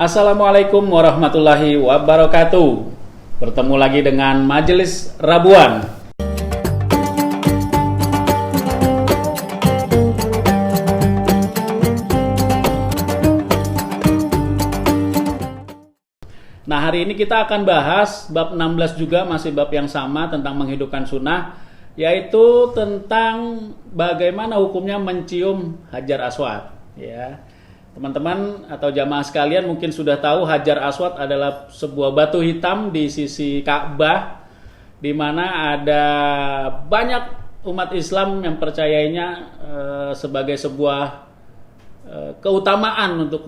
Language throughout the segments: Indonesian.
Assalamualaikum warahmatullahi wabarakatuh. Bertemu lagi dengan Majelis Rabuan. Nah, hari ini kita akan bahas bab 16 juga, masih bab yang sama tentang menghidupkan sunnah, yaitu tentang bagaimana hukumnya mencium Hajar Aswad, ya. Teman-teman atau jamaah sekalian mungkin sudah tahu Hajar Aswad adalah sebuah batu hitam di sisi Ka'bah, di mana ada banyak umat Islam yang percayainya sebagai sebuah keutamaan untuk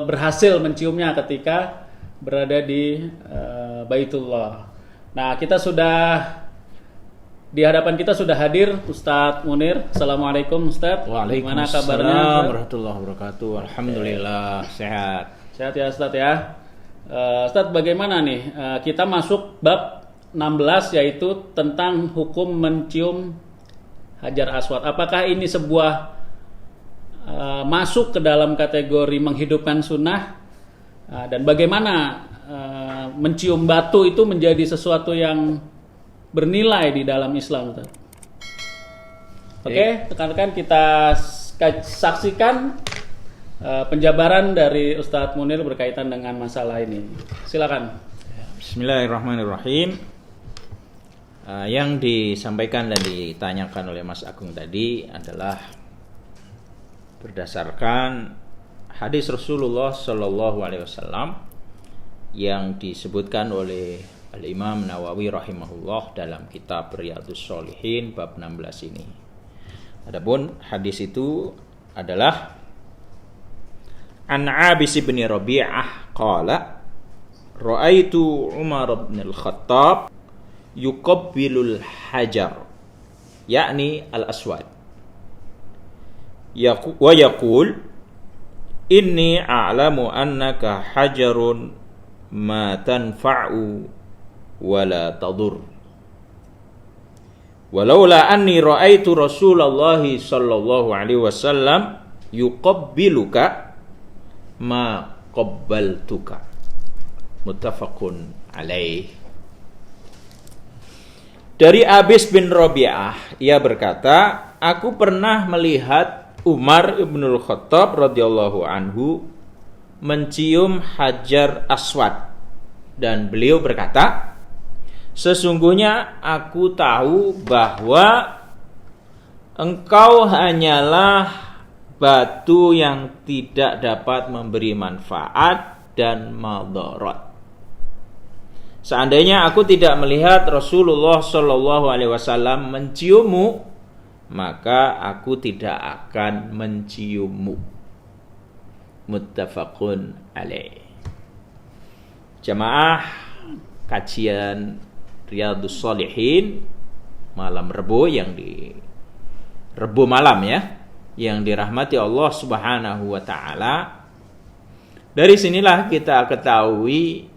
berhasil menciumnya ketika berada di Baitullah. Nah, di hadapan kita sudah hadir Ustadz Munir. Assalamualaikum Ustadz. Gimana kabarnya? Warahmatullahi wabarakatuh. Alhamdulillah sehat. Sehat ya Ustadz ya. Ustadz, bagaimana nih? Kita masuk bab 16, yaitu tentang hukum mencium Hajar Aswad. Apakah ini sebuah masuk ke dalam kategori menghidupkan sunnah? Dan bagaimana mencium batu itu menjadi sesuatu yang bernilai di dalam Islam, Ustaz? Oke, rekan-rekan, kita saksikan penjabaran dari Ustadz Munir berkaitan dengan masalah ini. Silakan. Bismillahirrahmanirrahim. Yang disampaikan dan ditanyakan oleh Mas Agung tadi adalah berdasarkan hadis Rasulullah Shallallahu Alaihi Wasallam yang disebutkan oleh Al-Imam Nawawi rahimahullah dalam kitab Riyadhus Shalihin bab 16 ini. Adapun hadis itu adalah An Abis bin Rabi'ah qala Ra'aitu Umar bin Al-Khattab yuqabbilul hajar, yakni al-aswad, wa yaqul inni a'lamu annaka hajarun ma tanfa'u wala tadur. Walaula anni ra'aitu Rasulullah sallallahu alaihi wasallam yuqabbiluka ma qabbaltuka. Muttafaqun alaih. Dari Abis bin Rabi'ah, ia berkata, aku pernah melihat Umar ibnul Khattab radhiyallahu anhu mencium Hajar Aswad, dan beliau berkata, sesungguhnya aku tahu bahwa engkau hanyalah batu yang tidak dapat memberi manfaat dan madarat. Seandainya aku tidak melihat Rasulullah Shallallahu Alaihi Wasallam menciummu, maka aku tidak akan menciummu. Muttafaqun alaih. Jamaah kajian Riyadhus Shalihin malam Rebo, yang di Rebo malam ya, yang dirahmati Allah Subhanahu wa taala. Dari sinilah kita ketahui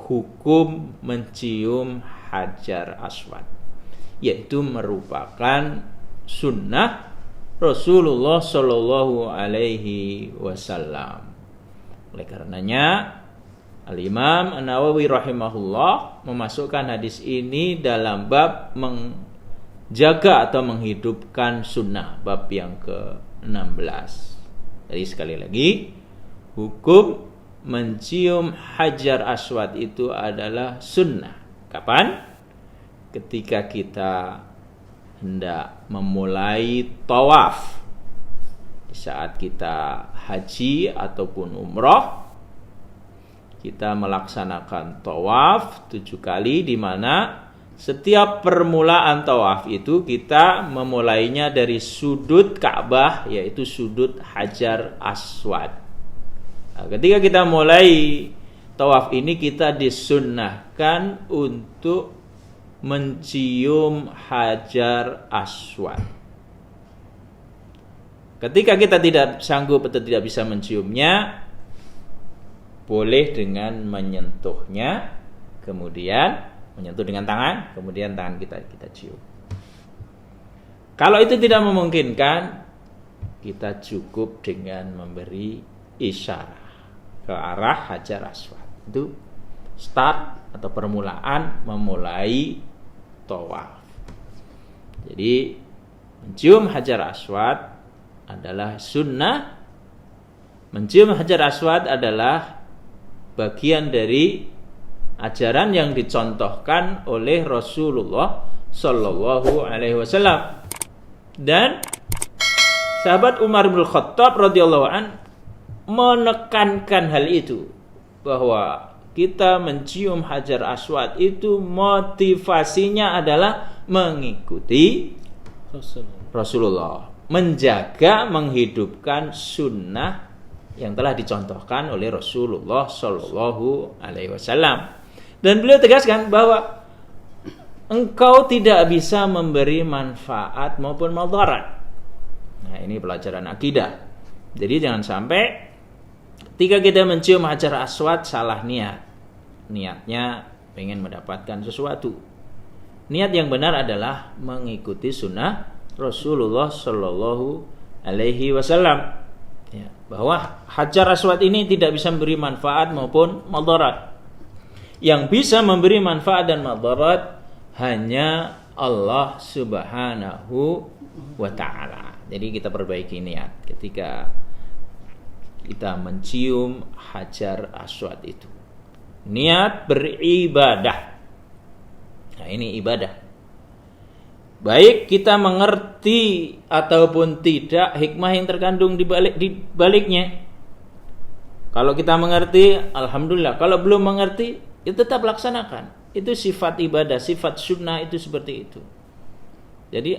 hukum mencium Hajar Aswad, yaitu merupakan sunnah Rasulullah Shallallahu alaihi wasallam. Oleh karenanya Al-Imam Nawawi rahimahullah memasukkan hadis ini dalam bab menjaga atau menghidupkan sunnah, bab yang ke-16. Jadi sekali lagi, hukum mencium Hajar Aswad itu adalah sunnah. Kapan? Ketika kita hendak memulai tawaf, di saat kita haji ataupun umrah, kita melaksanakan tawaf 7 kali, di mana setiap permulaan tawaf itu kita memulainya dari sudut Ka'bah, yaitu sudut Hajar Aswad. Nah, ketika kita mulai tawaf ini, kita disunnahkan untuk mencium Hajar Aswad. Ketika kita tidak sanggup atau tidak bisa menciumnya, boleh dengan menyentuhnya, kemudian menyentuh dengan tangan, kemudian tangan kita cium. Kalau itu tidak memungkinkan, kita cukup dengan memberi isyarat. ke arah Hajar Aswad. Itu start atau permulaan memulai tawaf. Jadi mencium Hajar Aswad adalah sunnah. Mencium Hajar Aswad adalah bagian dari ajaran yang dicontohkan oleh Rasulullah Sallallahu Alaihi Wasallam. Dan sahabat Umar bin Khattab radhiyallahu an menekankan hal itu, bahwa kita mencium Hajar Aswad itu motivasinya adalah mengikuti Rasulullah, menjaga, menghidupkan sunnah yang telah dicontohkan oleh Rasulullah Sallallahu Alaihi Wasallam. Dan beliau tegaskan bahwa engkau tidak bisa memberi manfaat maupun madarat. Nah, ini pelajaran akidah. Jadi jangan sampai ketika kita mencium Hajar Aswad salah niat. Niatnya pengen mendapatkan sesuatu. Niat yang benar adalah mengikuti sunnah Rasulullah Sallallahu Alaihi Wasallam. Ya, bahwa Hajar Aswad ini tidak bisa memberi manfaat maupun madarat. Yang bisa memberi manfaat dan madarat hanya Allah Subhanahu wa ta'ala. Jadi kita perbaiki niat ketika kita mencium Hajar Aswad itu. Niat beribadah. Nah, ini ibadah. Baik kita mengerti ataupun tidak hikmah yang terkandung di baliknya. Kalau kita mengerti, alhamdulillah. Kalau belum mengerti, ya tetap laksanakan. Itu sifat ibadah, sifat sunnah itu seperti itu. Jadi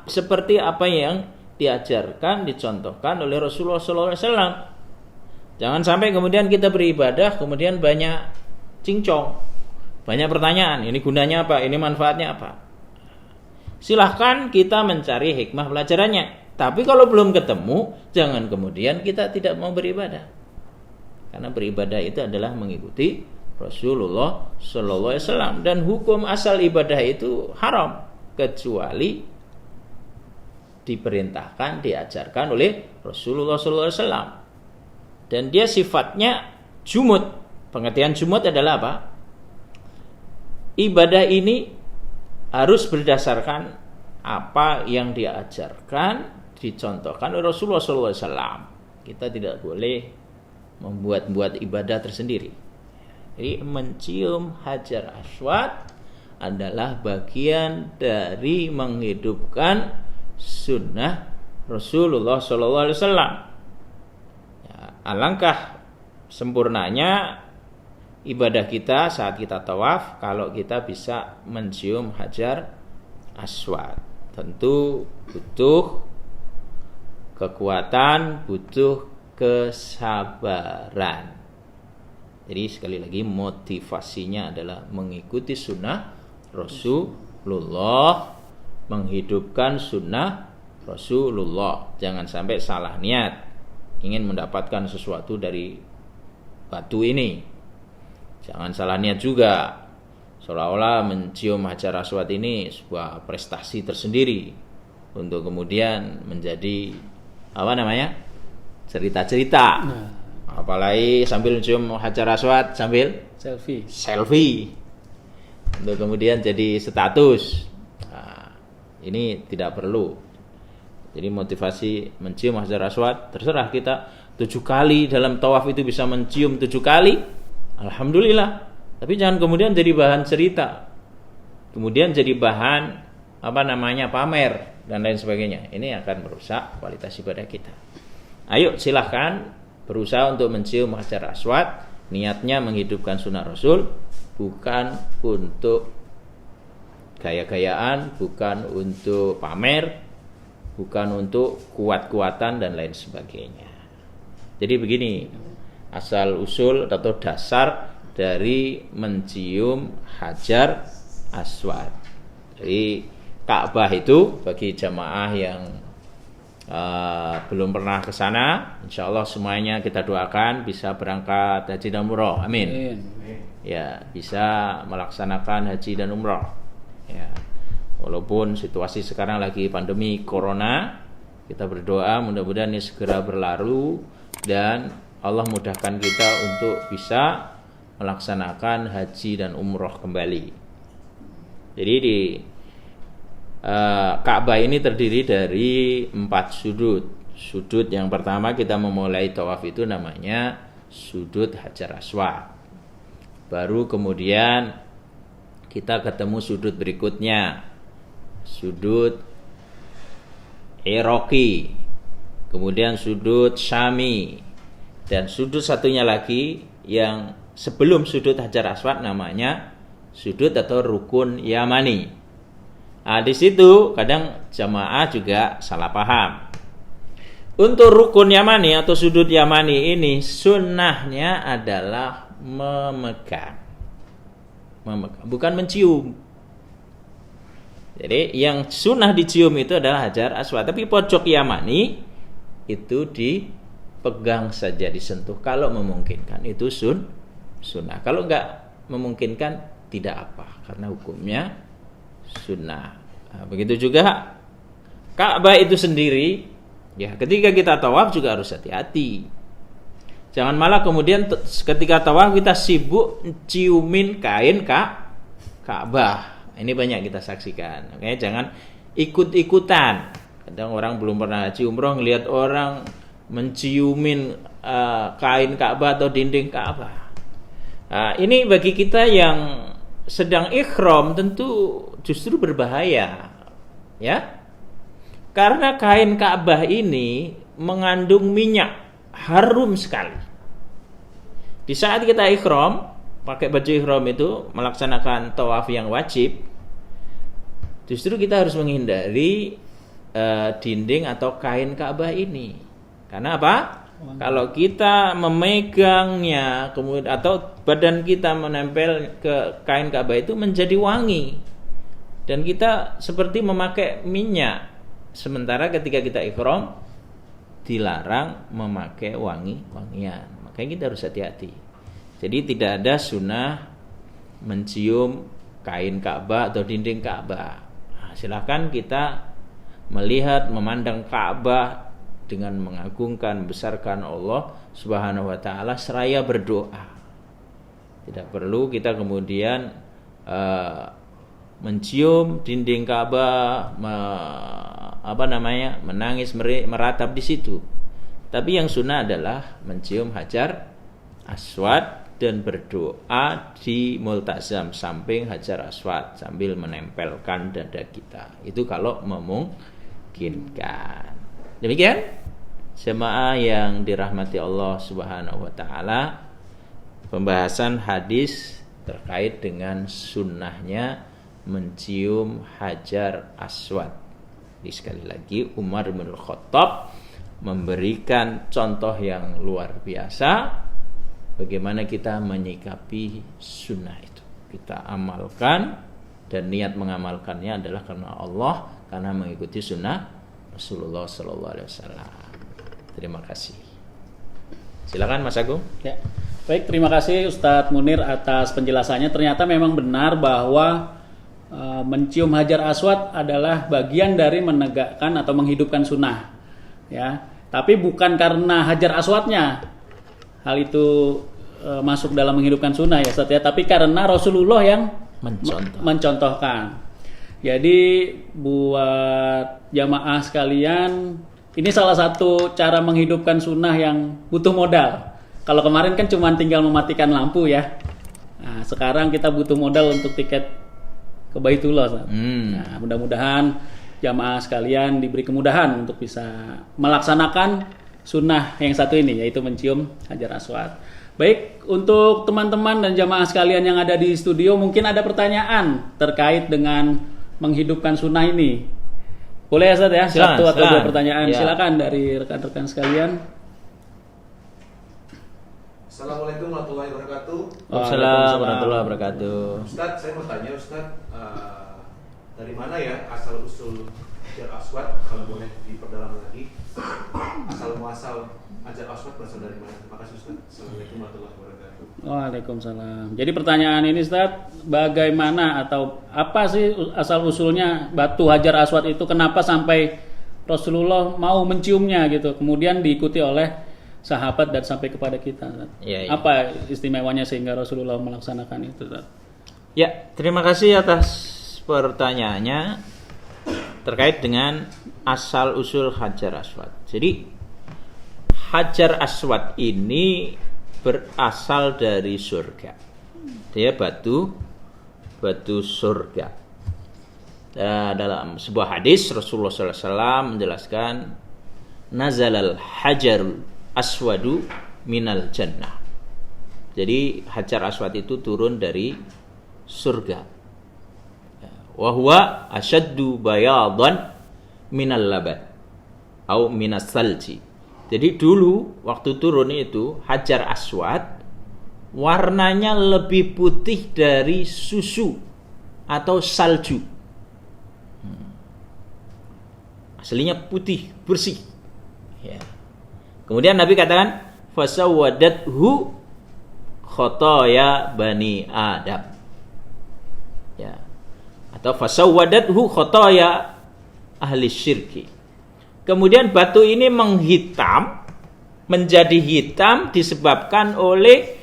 seperti apa yang diajarkan, dicontohkan oleh Rasulullah SAW. Jangan sampai kemudian kita beribadah, kemudian banyak cincong, banyak pertanyaan. Ini gunanya apa? Ini manfaatnya apa? Silahkan kita mencari hikmah pelajarannya. Tapi kalau belum ketemu, jangan kemudian kita tidak mau beribadah. Karena beribadah itu adalah mengikuti Rasulullah Sallallahu Alaihi Wasallam. Dan hukum asal ibadah itu haram kecuali diperintahkan, diajarkan oleh Rasulullah Sallallahu Alaihi Wasallam. Dan dia sifatnya jumud. Pengertian jumud adalah apa? Ibadah ini harus berdasarkan apa yang diajarkan, dicontohkan oleh Rasulullah SAW. Kita tidak boleh membuat-buat ibadah tersendiri. Jadi mencium Hajar Aswad adalah bagian dari menghidupkan sunnah Rasulullah SAW. Ya, alangkah sempurnanya ibadah kita saat kita tawaf kalau kita bisa mencium Hajar Aswad. Tentu butuh kekuatan, butuh kesabaran. Jadi sekali lagi motivasinya adalah mengikuti sunnah Rasulullah, menghidupkan sunnah Rasulullah. Jangan sampai salah niat ingin mendapatkan sesuatu dari batu ini. Jangan salah niat juga, seolah-olah mencium Hajar Aswad ini sebuah prestasi tersendiri untuk kemudian menjadi cerita-cerita. Nah. Apalagi sambil mencium Hajar Aswad sambil selfie untuk kemudian jadi status. Nah, ini tidak perlu. Jadi motivasi mencium Hajar Aswad terserah kita 7 kali dalam tawaf itu bisa mencium 7 kali. Alhamdulillah. Tapi jangan kemudian jadi bahan cerita. Kemudian jadi bahan pamer dan lain sebagainya. Ini akan merusak kualitas ibadah kita. Ayo silahkan berusaha untuk mencium Hajar Aswad. Niatnya menghidupkan sunnah Rasul, bukan untuk gaya-gayaan, bukan untuk pamer, bukan untuk kuat-kuatan dan lain sebagainya. Jadi begini, asal usul atau dasar dari mencium Hajar Aswad. Jadi Ka'bah itu bagi jamaah yang belum pernah ke sana, insyaallah semuanya kita doakan bisa berangkat haji dan umrah. Amin. Ya, bisa melaksanakan haji dan umrah. Ya. Walaupun situasi sekarang lagi pandemi corona, kita berdoa mudah-mudahan ini segera berlalu dan Allah mudahkan kita untuk bisa melaksanakan haji dan umroh kembali. Jadi di Ka'bah ini terdiri dari 4 sudut. Sudut yang pertama kita memulai tawaf itu namanya sudut Hajar Aswad. Baru kemudian kita ketemu sudut berikutnya, sudut Iraqi, kemudian sudut Syami, dan sudut satunya lagi yang sebelum sudut Hajar Aswad namanya sudut atau rukun Yamani. Nah, di situ kadang jamaah juga salah paham. Untuk rukun Yamani atau sudut Yamani ini sunnahnya adalah memegang, bukan mencium. Jadi yang sunnah dicium itu adalah Hajar Aswad, tapi pojok Yamani itu dipegang saja, disentuh kalau memungkinkan. Itu sunnah. Kalau enggak memungkinkan tidak apa, karena hukumnya sunnah. Nah, begitu juga Ka'bah itu sendiri, ya ketika kita tawaf juga harus hati-hati. Jangan malah kemudian ketika tawaf kita sibuk ciumin kain Ka'bah. Ini banyak kita saksikan. Oke, jangan ikut-ikutan. Kadang orang belum pernah haji umroh ngelihat orang menciumin kain Ka'bah atau dinding Ka'bah. Nah, ini bagi kita yang sedang ikhram tentu justru berbahaya, ya, karena kain Ka'bah ini mengandung minyak harum sekali. Di saat kita ikhram, pakai baju ikhram itu melaksanakan tawaf yang wajib, justru kita harus menghindari dinding atau kain Ka'bah ini. Karena apa? Kalau kita memegangnya kemudian atau badan kita menempel ke kain Ka'bah itu menjadi wangi, dan kita seperti memakai minyak. Sementara ketika kita ikhram dilarang memakai wangian. Makanya kita harus hati-hati. Jadi tidak ada sunnah mencium kain Ka'bah atau dinding Ka'bah. Nah, silakan kita melihat, memandang Ka'bah dengan mengagungkan, membesarkan Allah Subhanahu wa taala seraya berdoa. Tidak perlu kita kemudian mencium dinding Ka'bah, menangis, meratap di situ. Tapi yang sunnah adalah mencium Hajar Aswad dan berdoa di multazam samping Hajar Aswad sambil menempelkan dada kita. Itu kalau memungkinkan. Demikian jemaah yang dirahmati Allah Subhanahu wa taala, pembahasan hadis terkait dengan sunnahnya mencium Hajar Aswad. Jadi sekali lagi Umar bin Khattab memberikan contoh yang luar biasa bagaimana kita menyikapi sunnah itu. Kita amalkan, dan niat mengamalkannya adalah karena Allah, karena mengikuti sunnah Rasulullah SAW. Terima kasih. Silakan Mas Agung. Ya. Baik, terima kasih Ustadz Munir atas penjelasannya. Ternyata memang benar bahwa mencium Hajar Aswad adalah bagian dari menegakkan atau menghidupkan sunnah. Ya, tapi bukan karena Hajar Aswadnya hal itu masuk dalam menghidupkan sunnah ya Ustadz ya, tapi karena Rasulullah yang mencontohkan. Jadi buat jamaah sekalian, ini salah satu cara menghidupkan sunnah yang butuh modal. Kalau kemarin kan cuma tinggal mematikan lampu ya. Nah, sekarang kita butuh modal untuk tiket ke Baitullah. Nah, mudah-mudahan jamaah sekalian diberi kemudahan untuk bisa melaksanakan sunnah yang satu ini, yaitu mencium Hajar Aswad. Baik, untuk teman-teman dan jamaah sekalian yang ada di studio, mungkin ada pertanyaan terkait dengan menghidupkan sunnah ini. Boleh ya Ustaz ya? Satu atau dua pertanyaan. Ya. Silakan dari rekan-rekan sekalian. Assalamualaikum warahmatullahi wabarakatuh. Waalaikumsalam warahmatullahi wabarakatuh. Ustaz, saya mau tanya Ustaz, dari mana ya asal usul Hajar Aswad, kalau boleh diperdalam lagi, asal muasal Hajar Aswad berasal dari mana? Terima kasih Ustaz. Assalamualaikum warahmatullahi wabarakatuh. Waalaikumsalam. Jadi pertanyaan ini Ustaz, bagaimana atau apa sih asal usulnya batu Hajar Aswad itu, kenapa sampai Rasulullah mau menciumnya gitu, kemudian diikuti oleh sahabat dan sampai kepada kita. Ustaz. Iya, iya. Apa istimewanya sehingga Rasulullah melaksanakan itu? Ustaz? Ya, terima kasih atas pertanyaannya terkait dengan asal usul Hajar Aswad. Jadi Hajar Aswad ini berasal dari surga. Dia batu surga. Dalam sebuah hadis Rasulullah SAW menjelaskan nazalal hajarul aswadu minal jannah. Jadi Hajar Aswad itu turun dari surga. Wa huwa ashaddu bayadan minal laban atau minas salji. Jadi dulu waktu turun itu Hajar Aswad warnanya lebih putih dari susu atau salju. Aslinya putih, bersih. Ya. Kemudian Nabi katakan fasawadathu khotoya bani Adam. Ya. Atau fasawadathu khotoya ahli syirki. Kemudian batu ini menghitam, menjadi hitam disebabkan oleh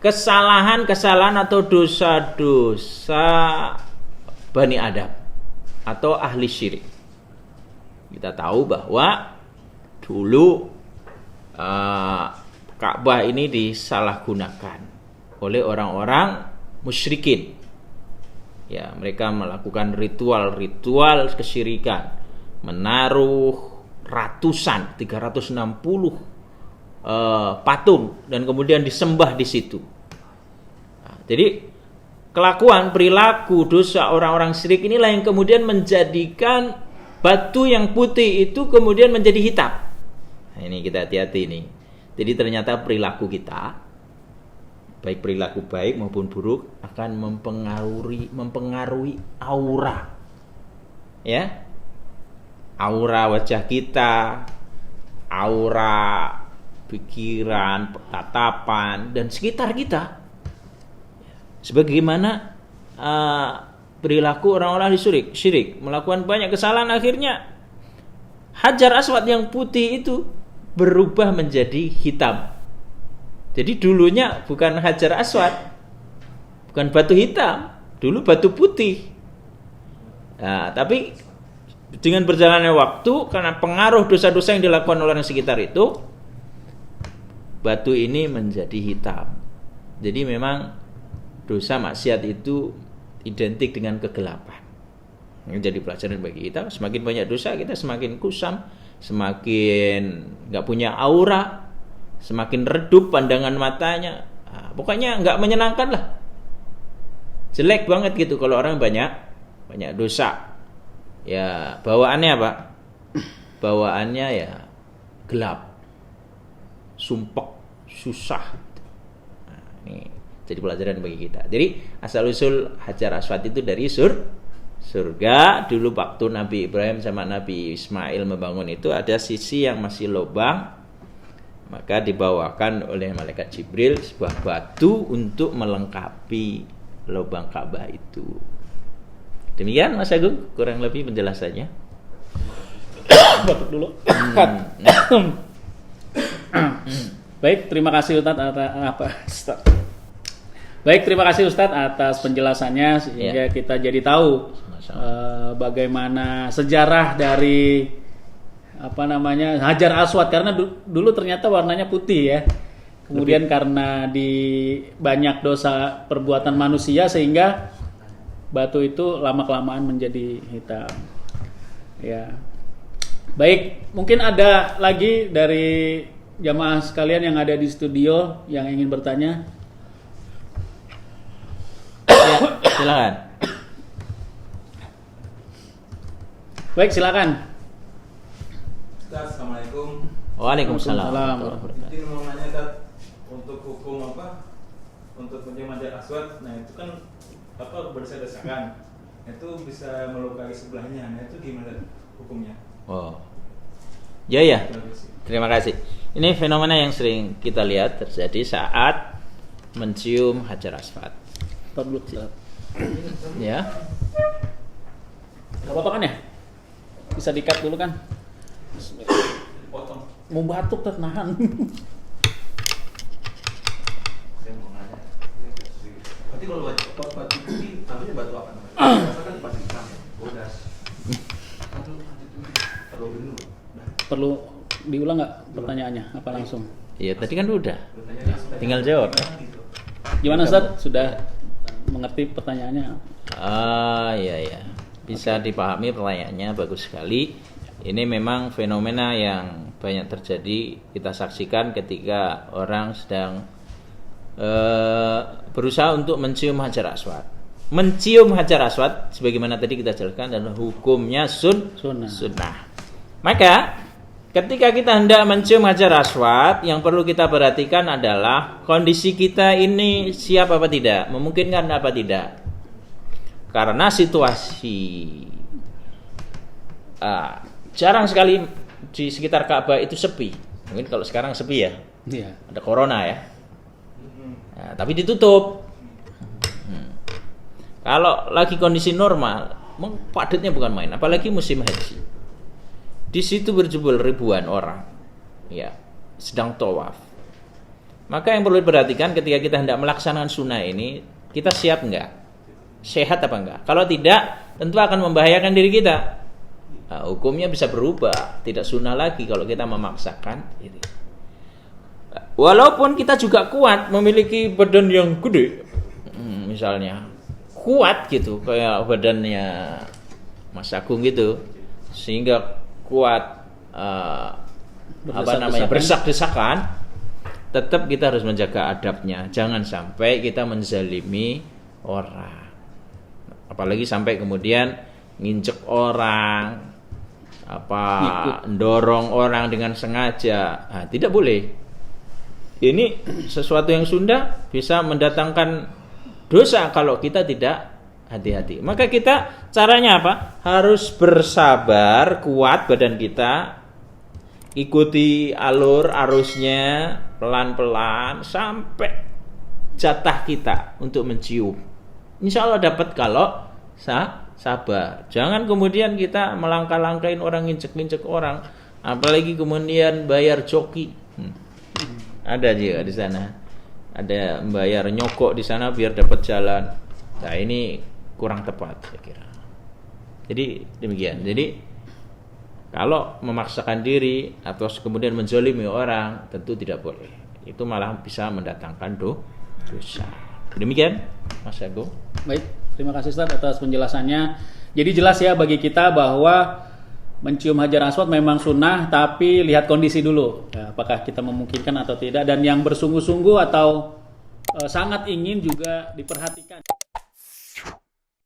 kesalahan-kesalahan atau dosa-dosa Bani Adam atau ahli syirik. Kita tahu bahwa dulu Ka'bah ini disalahgunakan oleh orang-orang musyrikin. Ya, mereka melakukan ritual-ritual kesyirikan, menaruh ratusan 360 patung dan kemudian disembah di situ. Nah, jadi kelakuan perilaku dosa orang-orang syirik inilah yang kemudian menjadikan batu yang putih itu kemudian menjadi hitam. Nah, ini kita hati-hati nih. Jadi ternyata perilaku kita, baik perilaku baik maupun buruk, akan mempengaruhi aura. Ya. Aura wajah kita, aura pikiran, tatapan dan sekitar kita. Sebagaimana perilaku orang-orang syirik, melakukan banyak kesalahan, akhirnya Hajar Aswad yang putih itu berubah menjadi hitam. Jadi dulunya bukan Hajar Aswad, bukan batu hitam, dulu batu putih. Nah, tapi dengan berjalannya waktu, karena pengaruh dosa-dosa yang dilakukan oleh orang sekitar itu, batu ini menjadi hitam. Jadi memang dosa maksiat itu identik dengan kegelapan. Ini jadi pelajaran bagi kita. Semakin banyak dosa, kita semakin kusam, semakin nggak punya aura, semakin redup pandangan matanya. Nah, pokoknya nggak menyenangkan lah. Jelek banget gitu kalau orang banyak dosa. Ya, bawaannya apa? Bawaannya ya gelap, sumpek, susah. Nah, ini jadi pelajaran bagi kita. Jadi asal usul Hajar Aswad itu dari surga. Dulu waktu Nabi Ibrahim sama Nabi Ismail membangun itu ada sisi yang masih lubang, maka dibawakan oleh malaikat Jibril sebuah batu untuk melengkapi lubang Ka'bah itu. Demikian Mas Agung kurang lebih penjelasannya. Batuk dulu. Baik, terima kasih Ustadz atas penjelasannya sehingga kita jadi tahu bagaimana sejarah dari Hajar Aswad, karena dulu ternyata warnanya putih ya. Kemudian karena di banyak dosa perbuatan manusia sehingga batu itu lama-kelamaan menjadi hitam. Ya. Baik, mungkin ada lagi dari jamaah sekalian yang ada di studio yang ingin bertanya. Ya, silakan. Baik, silakan. Assalamualaikum. Waalaikumsalam. Jadi mau nanya Ustaz, untuk hukum untuk mencium Hajar Aswad, nah itu kan berdasarkan itu bisa melukai sebelahnya. Nah itu gimana hukumnya? Oh. Ya. Terima kasih. Ini fenomena yang sering kita lihat terjadi saat mencium Hajar Aswad. Ya. Gak apa-apa kan ya? Bisa di-cut dulu kan? Potong. mau batuk ternahan. Saya mau nanya. Berarti kalau batu putih namanya batu apa namanya? Biasa kan batu hitam ya, bodas. Perlu dulu. Perlu diulang nggak pertanyaannya? Apa langsung? Iya, tadi kan udah. Tinggal jawab. Gimana Ustaz? Sudah mengerti pertanyaannya? Iya. Bisa dipahami pertanyaannya, bagus sekali. Ini memang fenomena yang banyak terjadi, kita saksikan ketika orang sedang berusaha untuk mencium Hajar Aswad. Mencium Hajar Aswad sebagaimana tadi kita jelaskan adalah hukumnya sunnah. Maka ketika kita hendak mencium Hajar Aswad, yang perlu kita perhatikan adalah kondisi kita ini siap apa tidak, memungkinkan apa tidak. Karena situasi jarang sekali di sekitar Ka'bah itu sepi. Mungkin kalau sekarang sepi ya, Iya. ada corona ya. Nah, tapi ditutup. Kalau lagi kondisi normal, padatnya bukan main, apalagi musim haji. Di situ berjubel ribuan orang, ya, sedang tawaf. Maka yang perlu diperhatikan ketika kita hendak melaksanakan sunnah ini, kita siap enggak? Sehat apa enggak? Kalau tidak, tentu akan membahayakan diri kita. Nah, hukumnya bisa berubah, tidak sunnah lagi kalau kita memaksakan diri. Walaupun kita juga kuat, memiliki badan yang gede, misalnya kuat gitu, kayak badannya Mas Agung gitu, sehingga kuat berdesak-desakan, tetap kita harus menjaga adabnya. Jangan sampai kita menzalimi orang, apalagi sampai kemudian nginjek orang, dorong orang dengan sengaja. Nah, tidak boleh. Ini sesuatu yang sunnah, bisa mendatangkan dosa kalau kita tidak hati-hati. Maka kita caranya apa? Harus bersabar, kuat badan kita, ikuti alur arusnya pelan-pelan sampai jatah kita untuk mencium. Insya Allah dapat kalau sabar. Jangan kemudian kita melangkah-langkahin orang, nginjek-nginjek orang, apalagi kemudian bayar joki. Ada juga di sana. Ada bayar nyokok di sana biar dapat jalan. Nah, ini kurang tepat saya kira. Jadi demikian. Jadi kalau memaksakan diri atau kemudian menzalimi orang, tentu tidak boleh. Itu malah bisa mendatangkan dosa. Demikian Mas Agung. Baik, terima kasih Ustaz atas penjelasannya. Jadi jelas ya bagi kita bahwa mencium Hajar Aswad memang sunnah, tapi lihat kondisi dulu, ya, apakah kita memungkinkan atau tidak. Dan yang bersungguh-sungguh atau sangat ingin juga diperhatikan.